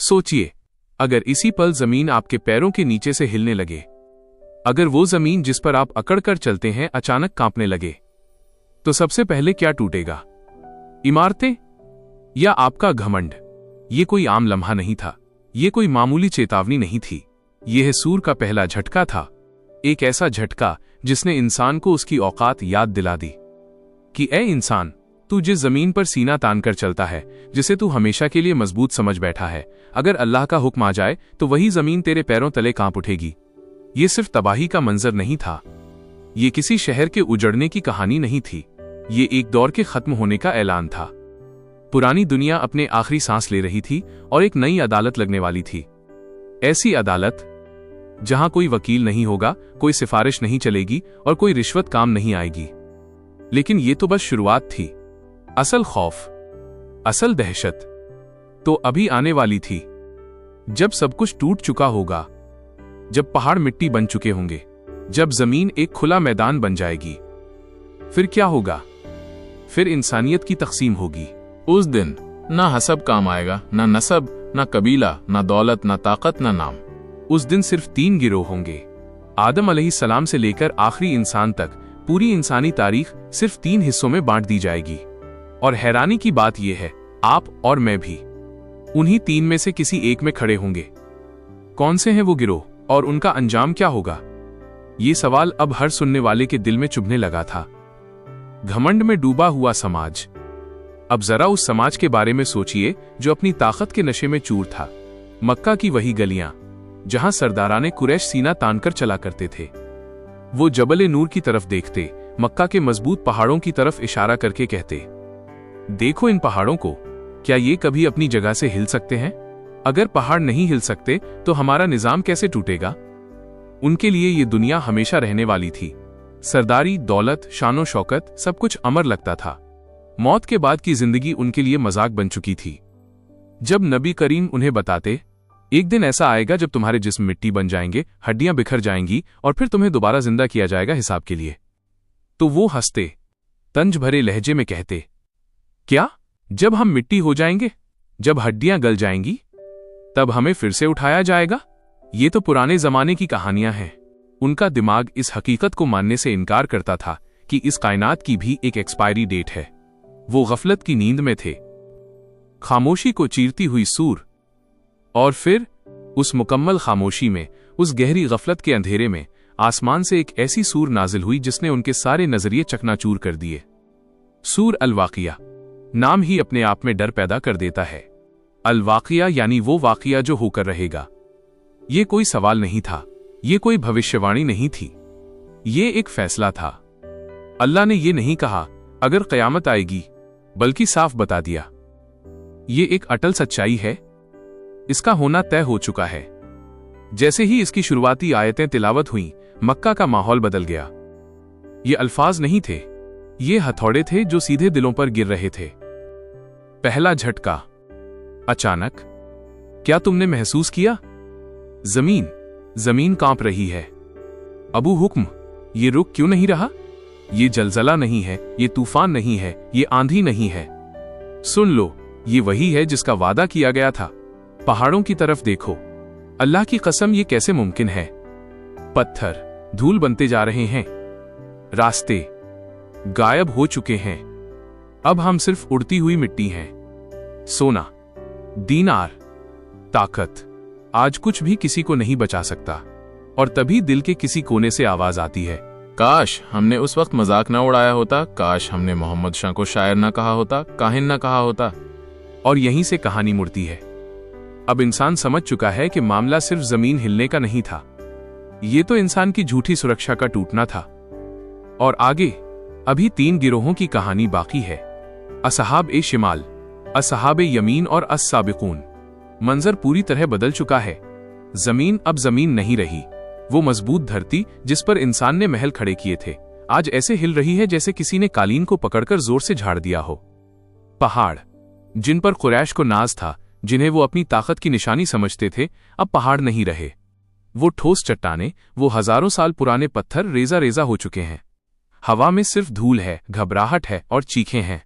सोचिए, अगर इसी पल जमीन आपके पैरों के नीचे से हिलने लगे, अगर वो जमीन जिस पर आप अकड़ कर चलते हैं अचानक कांपने लगे, तो सबसे पहले क्या टूटेगा? इमारतें या आपका घमंड? ये कोई आम लम्हा नहीं था, ये कोई मामूली चेतावनी नहीं थी, यह सूर का पहला झटका था। एक ऐसा झटका जिसने इंसान को उसकी औकात याद दिला दी कि ए इंसान, तू जिस जमीन पर सीना तान कर चलता है, जिसे तू हमेशा के लिए मजबूत समझ बैठा है, अगर अल्लाह का हुक्म आ जाए तो वही जमीन तेरे पैरों तले कांप उठेगी। ये सिर्फ तबाही का मंजर नहीं था, ये किसी शहर के उजड़ने की कहानी नहीं थी, ये एक दौर के खत्म होने का ऐलान था। पुरानी दुनिया अपने आखिरी सांस ले रही थी और एक नई अदालत लगने वाली थी। ऐसी अदालत जहां कोई वकील नहीं होगा, कोई सिफारिश नहीं चलेगी और कोई रिश्वत काम नहीं आएगी। लेकिन ये तो बस शुरुआत थी। असल खौफ, असल दहशत तो अभी आने वाली थी, जब सब कुछ टूट चुका होगा, जब पहाड़ मिट्टी बन चुके होंगे, जब जमीन एक खुला मैदान बन जाएगी। फिर क्या होगा? फिर इंसानियत की तकसीम होगी। उस दिन ना हसब काम आएगा, ना नसब, ना कबीला, ना दौलत, ना ताकत, ना नाम। उस दिन सिर्फ 3 गिरोह होंगे। आदम अलैहिस्सलाम से लेकर आखिरी इंसान तक पूरी इंसानी तारीख सिर्फ 3 हिस्सों में बांट दी जाएगी। और हैरानी की बात यह है, आप और मैं भी उन्हीं 3 में से किसी एक में खड़े होंगे। कौन से हैं वो गिरोह और उनका अंजाम क्या होगा? ये सवाल अब हर सुनने वाले के दिल में चुभने लगा था। घमंड में डूबा हुआ समाज। अब जरा उस समाज के बारे में सोचिए जो अपनी ताकत के नशे में चूर था। मक्का की वही गलियां जहां सरदाराने कुरैश सीना तानकर चला करते थे। वो जबल नूर की तरफ देखते, मक्का के मजबूत पहाड़ों की तरफ इशारा करके कहते, देखो इन पहाड़ों को, क्या ये कभी अपनी जगह से हिल सकते हैं? अगर पहाड़ नहीं हिल सकते तो हमारा निजाम कैसे टूटेगा? उनके लिए ये दुनिया हमेशा रहने वाली थी। सरदारी, दौलत, शानो शौकत सब कुछ अमर लगता था। मौत के बाद की जिंदगी उनके लिए मजाक बन चुकी थी। जब नबी करीम उन्हें बताते, एक दिन ऐसा आएगा जब तुम्हारे जिस्म मिट्टी बन जाएंगे, हड्डियां बिखर जाएंगी और फिर तुम्हें दोबारा जिंदा किया जाएगा हिसाब के लिए, तो वो हंसते, तंज भरे लहजे में कहते, क्या? जब हम मिट्टी हो जाएंगे, जब हड्डियां गल जाएंगी, तब हमें फिर से उठाया जाएगा? ये तो पुराने जमाने की कहानियां हैं। उनका दिमाग इस हकीकत को मानने से इनकार करता था कि इस कायनात की भी एक एक्सपायरी डेट है। वो गफलत की नींद में थे, खामोशी को चीरती हुई सूर। और फिर उस मुकम्मल खामोशी में, उस गहरी गफलत के अंधेरे में आसमान से एक ऐसी सूर नाजिल हुई जिसने उनके सारे नजरिए चकनाचूर कर दिए। सूर अल-वाक़िया। नाम ही अपने आप में डर पैदा कर देता है। अल-वाक़िया यानी वो वाक़िया जो होकर रहेगा। ये कोई सवाल नहीं था, ये कोई भविष्यवाणी नहीं थी, ये एक फैसला था। अल्लाह ने ये नहीं कहा अगर क़यामत आएगी, बल्कि साफ बता दिया, ये एक अटल सच्चाई है, इसका होना तय हो चुका है। जैसे ही इसकी शुरुआती आयतें तिलावत हुईं, मक्का का माहौल बदल गया। ये अल्फाज नहीं थे, ये हथौड़े थे जो सीधे दिलों पर गिर रहे थे। पहला झटका, अचानक। क्या तुमने महसूस किया? जमीन कांप रही है। अबू हुक्म, ये रुक क्यों नहीं रहा? ये जलजला नहीं है, ये तूफान नहीं है, ये आंधी नहीं है। सुन लो, ये वही है जिसका वादा किया गया था। पहाड़ों की तरफ देखो, अल्लाह की कसम ये कैसे मुमकिन है? पत्थर धूल बनते जा रहे हैं, रास्ते गायब हो चुके हैं, अब हम सिर्फ उड़ती हुई मिट्टी हैं। सोना, दीनार, ताकत, आज कुछ भी किसी को नहीं बचा सकता। और तभी दिल के किसी कोने से आवाज आती है, काश हमने उस वक्त मजाक ना उड़ाया होता, काश हमने मोहम्मद शाह को शायर ना कहा होता, काहिन ना कहा होता। और यहीं से कहानी मुड़ती है। अब इंसान समझ चुका है कि मामला सिर्फ जमीन हिलने का नहीं था, ये तो इंसान की झूठी सुरक्षा का टूटना था। और आगे अभी 3 गिरोहों की कहानी बाकी है, असहाब ए शिमाल, असहाब ए यमीन और अस-साबिकून। मंजर पूरी तरह बदल चुका है। जमीन अब जमीन नहीं रही। वो मजबूत धरती जिस पर इंसान ने महल खड़े किए थे, आज ऐसे हिल रही है जैसे किसी ने कालीन को पकड़कर जोर से झाड़ दिया हो। पहाड़ जिन पर कुरैश को नाज था, जिन्हें वो अपनी ताकत की निशानी समझते थे, अब पहाड़ नहीं रहे। वो ठोस चट्टाने, वो हजारों साल पुराने पत्थर रेजा रेजा हो चुके हैं। हवा में सिर्फ धूल है, घबराहट है और चीखें हैं।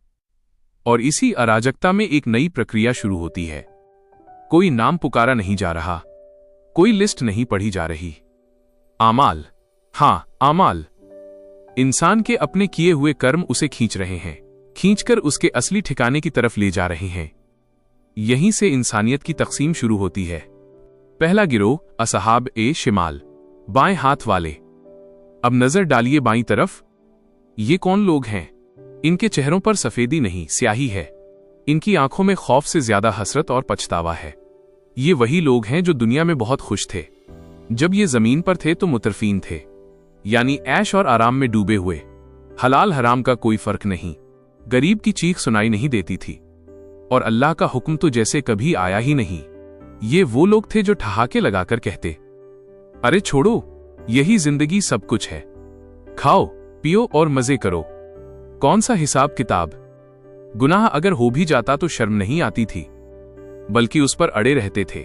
और इसी अराजकता में एक नई प्रक्रिया शुरू होती है। कोई नाम पुकारा नहीं जा रहा, कोई लिस्ट नहीं पढ़ी जा रही। आमाल, हाँ आमाल। इंसान के अपने किए हुए कर्म उसे खींच रहे हैं, खींचकर उसके असली ठिकाने की तरफ ले जा रहे हैं। यहीं से इंसानियत की तकसीम शुरू होती है। पहला गिरोह असहाब ए शिमाल, बाएं हाथ वाले। अब नजर डालिए बाईं तरफ। ये कौन लोग हैं? इनके चेहरों पर सफेदी नहीं, स्याही है। इनकी आंखों में खौफ से ज्यादा हसरत और पछतावा है। ये वही लोग हैं जो दुनिया में बहुत खुश थे। जब ये जमीन पर थे तो मुतरफीन थे, यानी ऐश और आराम में डूबे हुए। हलाल हराम का कोई फर्क नहीं, गरीब की चीख सुनाई नहीं देती थी, और अल्लाह का हुक्म तो जैसे कभी आया ही नहीं। ये वो लोग थे जो ठहाके लगाकर कहते, अरे छोड़ो, यही जिंदगी सब कुछ है, खाओ पियो और मजे करो। कौन सा हिसाब किताब? गुनाह अगर हो भी जाता तो शर्म नहीं आती थी, बल्कि उस पर अड़े रहते थे,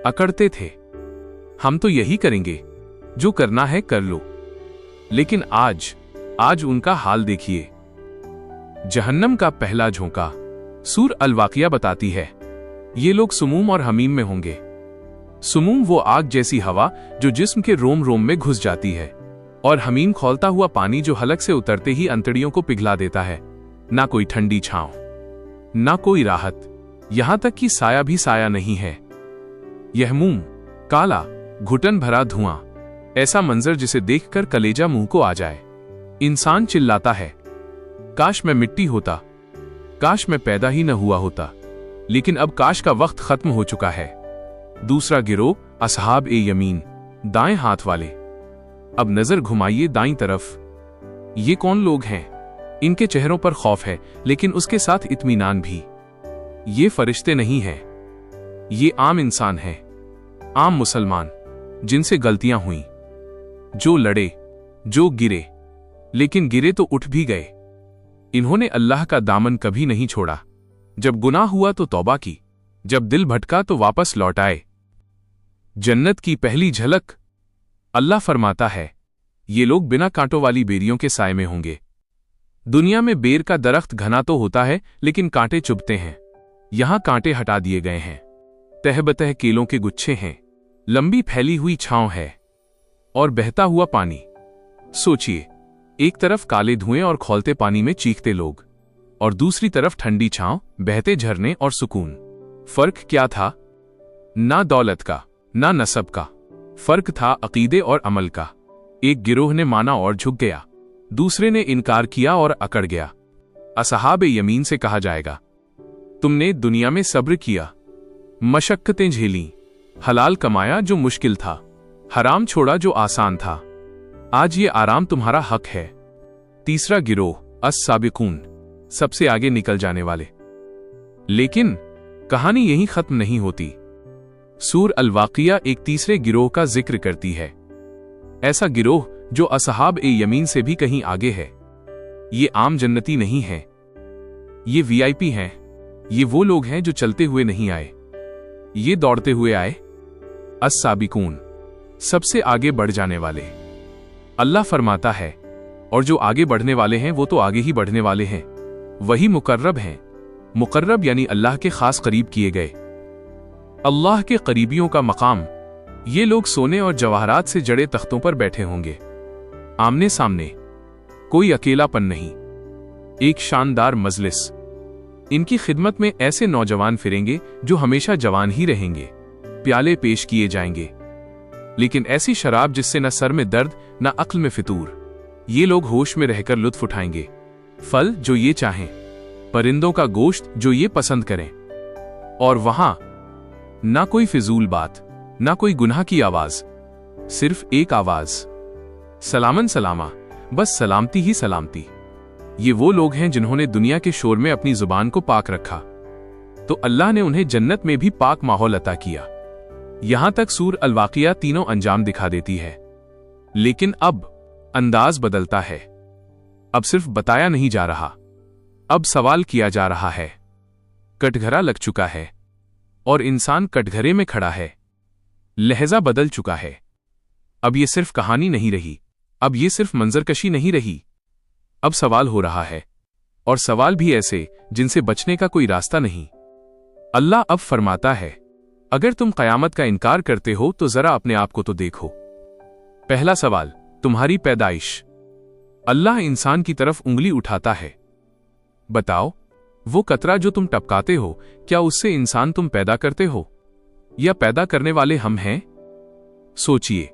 अकड़ते थे। हम तो यही करेंगे, जो करना है कर लो। लेकिन आज उनका हाल देखिए। जहन्नम का पहला झोंका सूर अल-वाक़िया बताती है, ये लोग सुमूम और हमीम में होंगे। सुमूम वो आग जैसी हवा जो जिस्म के रोम रोम में घुस जाती है, और हमीम खौलता हुआ पानी जो हलक से उतरते ही अंतड़ियों को पिघला देता है। ना कोई ठंडी छांव, ना कोई राहत, यहां तक कि साया भी साया नहीं है। यहमूम, काला, घुटन भरा धुआं, ऐसा मंजर जिसे देखकर कलेजा मुंह को आ जाए। इंसान चिल्लाता है, काश मैं मिट्टी होता, काश मैं पैदा ही न हुआ होता। लेकिन अब काश का वक्त खत्म हो चुका है। दूसरा गिरोह असहाब ए यमीन, दाएं हाथ वाले। अब नजर घुमाइए दाईं तरफ। ये कौन लोग हैं? इनके चेहरों पर खौफ है, लेकिन उसके साथ इत्मीनान भी। ये फरिश्ते नहीं हैं, ये आम इंसान हैं, आम मुसलमान, जिनसे गलतियां हुई, जो लड़े, जो गिरे, लेकिन गिरे तो उठ भी गए। इन्होंने अल्लाह का दामन कभी नहीं छोड़ा। जब गुनाह हुआ तो तौबा की, जब दिल भटका तो वापस लौट आए। जन्नत की पहली झलक। अल्लाह फरमाता है, ये लोग बिना कांटों वाली बेरियों के साए में होंगे। दुनिया में बेर का दरख्त घना तो होता है, लेकिन कांटे चुभते हैं। यहां कांटे हटा दिए गए हैं, तहबतह केलों के गुच्छे हैं, लंबी फैली हुई छांव है, और बहता हुआ पानी। सोचिए, एक तरफ काले धुएं और खौलते पानी में चीखते लोग, और दूसरी तरफ ठंडी छांव, बहते झरने और सुकून। फर्क क्या था? ना दौलत का, ना नसब का, फर्क था अकीदे और अमल का। एक गिरोह ने माना और झुक गया, दूसरे ने इनकार किया और अकड़ गया। असहाब यमीन से कहा जाएगा, तुमने दुनिया में सब्र किया, मशक्कतें झेली, हलाल कमाया जो मुश्किल था, हराम छोड़ा जो आसान था। आज ये आराम तुम्हारा हक है। तीसरा गिरोह अस-साबिकून, सबसे आगे निकल जाने वाले। लेकिन कहानी यहीं खत्म नहीं होती। सूर अल-वाक़िया एक तीसरे गिरोह का जिक्र करती है, ऐसा गिरोह जो असहाब ए यमीन से भी कहीं आगे है। ये आम जन्नती नहीं है, ये वीआईपी हैं। ये वो लोग हैं जो चलते हुए नहीं आए, ये दौड़ते हुए आए। अस-साबिकून, सबसे आगे बढ़ जाने वाले। अल्लाह फरमाता है, और जो आगे बढ़ने वाले हैं वो तो आगे ही बढ़ने वाले हैं, वही मुकर्रब हैं। मुकर्रब यानी अल्लाह के खास करीब किए गए। अल्लाह के करीबियों का मकाम। ये लोग सोने और जवाहरात से जड़े तख्तों पर बैठे होंगे, आमने सामने, कोई अकेलापन नहीं, एक शानदार मजलिस। इनकी खिदमत में ऐसे नौजवान फिरेंगे जो हमेशा जवान ही रहेंगे। प्याले पेश किए जाएंगे, लेकिन ऐसी शराब जिससे न सर में दर्द न अक्ल में फितूर। ये लोग होश में रहकर लुत्फ उठाएंगे। फल जो ये चाहें, परिंदों का गोश्त जो ये पसंद करें। और वहां ना कोई फिजूल बात, ना कोई गुनाह की आवाज, सिर्फ एक आवाज, सलामन सलामा, बस सलामती ही सलामती। ये वो लोग हैं जिन्होंने दुनिया के शोर में अपनी जुबान को पाक रखा, तो अल्लाह ने उन्हें जन्नत में भी पाक माहौल अता किया। यहां तक सूर अल-वाक़िया तीनों अंजाम दिखा देती है। लेकिन अब अंदाज बदलता है। अब सिर्फ बताया नहीं जा रहा, अब सवाल किया जा रहा है। कटघरा लग चुका है और इंसान कटघरे में खड़ा है। लहजा बदल चुका है। अब ये सिर्फ कहानी नहीं रही, अब ये सिर्फ मंजरकशी नहीं रही, अब सवाल हो रहा है, और सवाल भी ऐसे जिनसे बचने का कोई रास्ता नहीं। अल्लाह अब फरमाता है, अगर तुम क़यामत का इनकार करते हो तो जरा अपने आप को तो देखो। पहला सवाल, तुम्हारी पैदाइश। अल्लाह इंसान की तरफ उंगली उठाता है। बताओ, वो कतरा जो तुम टपकाते हो, क्या उससे इंसान तुम पैदा करते हो या पैदा करने वाले हम हैं? सोचिए,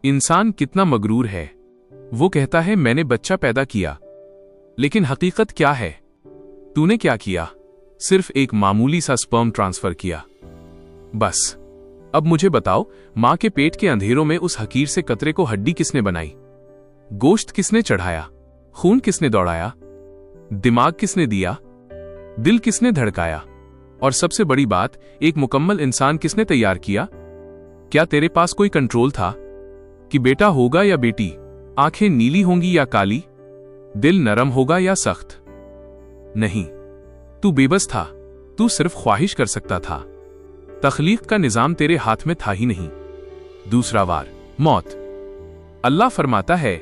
इंसान कितना मगरूर है। वो कहता है मैंने बच्चा पैदा किया, लेकिन हकीकत क्या है? तूने क्या किया? सिर्फ एक मामूली सा स्पर्म ट्रांसफर किया, बस। अब मुझे बताओ, मां के पेट के अंधेरों में उस हकीर से कतरे को हड्डी किसने बनाई? गोश्त किसने चढ़ाया? खून किसने दौड़ाया? दिमाग किसने दिया? दिल किसने धड़काया? और सबसे बड़ी बात, एक मुकम्मल इंसान किसने तैयार किया? क्या तेरे पास कोई कंट्रोल था कि बेटा होगा या बेटी? आंखें नीली होंगी या काली? दिल नरम होगा या सख्त? नहीं, तू बेबस था। तू सिर्फ ख्वाहिश कर सकता था। तख्लीक का निजाम तेरे हाथ में था ही नहीं। दूसरा वार, मौत। अल्लाह फरमाता है,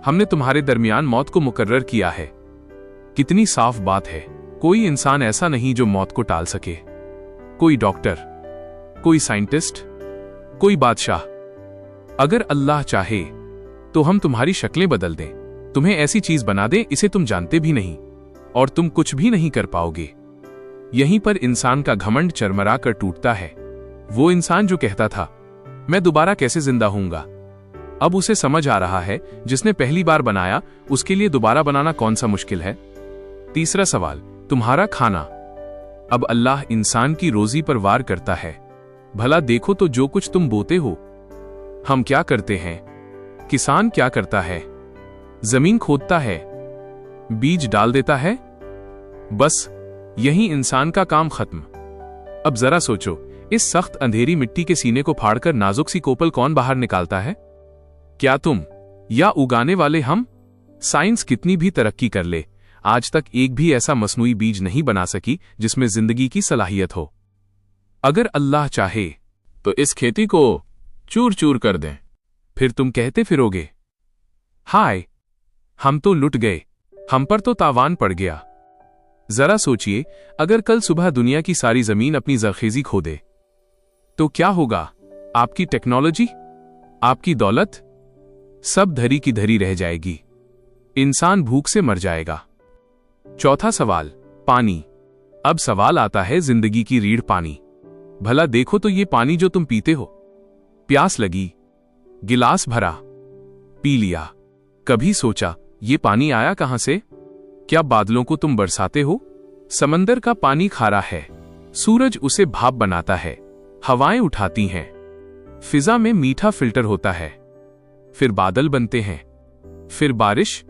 हमने तुम्हारे दरमियान मौत को मुकर्रर किया है। कितनी साफ बात है। कोई इंसान ऐसा नहीं जो मौत को टाल सके। कोई डॉक्टर, कोई साइंटिस्ट, कोई बादशाह। अगर अल्लाह चाहे तो हम तुम्हारी शक्लें बदल दें, तुम्हें ऐसी चीज बना दें इसे तुम जानते भी नहीं, और तुम कुछ भी नहीं कर पाओगे। यहीं पर इंसान का घमंड चरमरा कर टूटता है। वो इंसान जो कहता था मैं दोबारा कैसे जिंदा होऊंगा, अब उसे समझ आ रहा है जिसने पहली बार बनाया उसके लिए दोबारा बनाना कौन सा मुश्किल है। तीसरा सवाल, तुम्हारा खाना। अब अल्लाह इंसान की रोजी पर वार करता है। भला देखो तो जो कुछ तुम बोते हो, हम क्या करते हैं? किसान क्या करता है? जमीन खोदता है, बीज डाल देता है, बस यही इंसान का काम खत्म। अब जरा सोचो, इस सख्त अंधेरी मिट्टी के सीने को फाड़कर नाजुक सी कोपल कौन बाहर निकालता है? क्या तुम या उगाने वाले हम? साइंस कितनी भी तरक्की कर ले, आज तक एक भी ऐसा मसनूई बीज नहीं बना सकी जिसमें जिंदगी की सलाहियत हो। अगर अल्लाह चाहे तो इस खेती को चूर चूर कर दें। फिर तुम कहते फिरोगे, हाय हम तो लुट गए, हम पर तो तावान पड़ गया। जरा सोचिए, अगर कल सुबह दुनिया की सारी जमीन अपनी जरखेजी खो दे तो क्या होगा? आपकी टेक्नोलॉजी, आपकी दौलत, सब धरी की धरी रह जाएगी। इंसान भूख से मर जाएगा। चौथा सवाल, पानी। अब सवाल आता है जिंदगी की रीढ़ पानी। भला देखो तो ये पानी जो तुम पीते हो, प्यास लगी, गिलास भरा, पी लिया। कभी सोचा ये पानी आया कहां से? क्या बादलों को तुम बरसाते हो? समंदर का पानी खारा है, सूरज उसे भाप बनाता है, हवाएं उठाती हैं, फिजा में मीठा फिल्टर होता है, फिर बादल बनते हैं, फिर बारिश।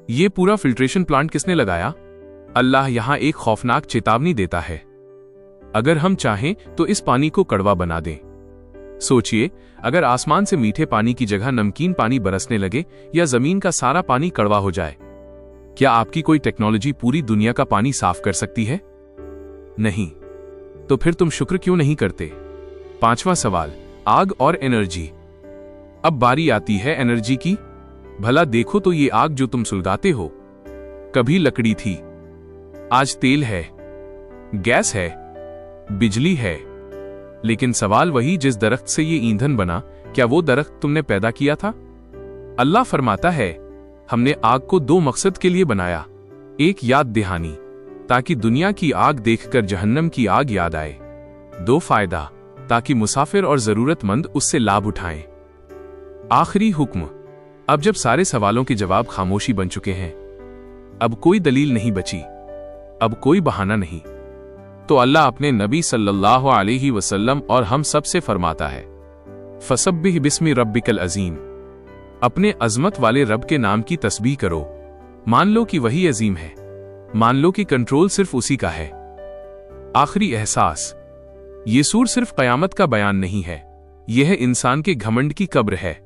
ये पूरा फिल्ट्रेशन प्लांट किसने लगाया? अल्लाह यहां एक खौफनाक चेतावनी देता है, अगर हम चाहें तो इस पानी को कड़वा बना दें। सोचिए, अगर आसमान से मीठे पानी की जगह नमकीन पानी बरसने लगे या जमीन का सारा पानी कड़वा हो जाए, क्या आपकी कोई टेक्नोलॉजी पूरी दुनिया का पानी साफ कर सकती है? नहीं। तो फिर तुम शुक्र क्यों नहीं करते? पांचवा सवाल, आग और एनर्जी। अब बारी आती है एनर्जी की। भला देखो तो ये आग जो तुम सुलगाते हो, कभी लकड़ी थी, आज तेल है, गैस है, बिजली है। लेकिन सवाल वही, जिस दरख्त से ये ईंधन बना, क्या वो दरख्त तुमने पैदा किया था? अल्लाह फरमाता है, हमने आग को दो मकसद के लिए बनाया। एक, याद दहानी, ताकि दुनिया की आग देखकर जहन्नम की आग याद आए। दो, फायदा, ताकि मुसाफिर और जरूरतमंद उससे लाभ उठाएं। आखिरी हुक्म। अब जब सारे सवालों के जवाब खामोशी बन चुके हैं, अब कोई दलील नहीं बची, अब कोई बहाना नहीं, तो अल्लाह अपने नबी सल्लल्लाहु अलैहि वसल्लम और हम सब से फरमाता है, फसब्बिह बिस्मि रब्बिकल अजीम। अपने अजमत वाले रब के नाम की तस्बीह करो। मान लो कि वही अजीम है, मान लो कि कंट्रोल सिर्फ उसी का है। आखिरी एहसास, ये सूर सिर्फ कयामत का बयान नहीं है, यह है इंसान के घमंड की कब्र है।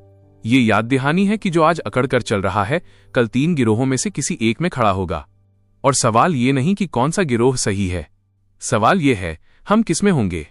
ये याद दहानी है कि जो आज अकड़ कर चल रहा है, कल 3 गिरोहों में से किसी एक में खड़ा होगा। और सवाल ये नहीं कि कौन सा गिरोह सही है, सवाल ये है हम किसमें होंगे।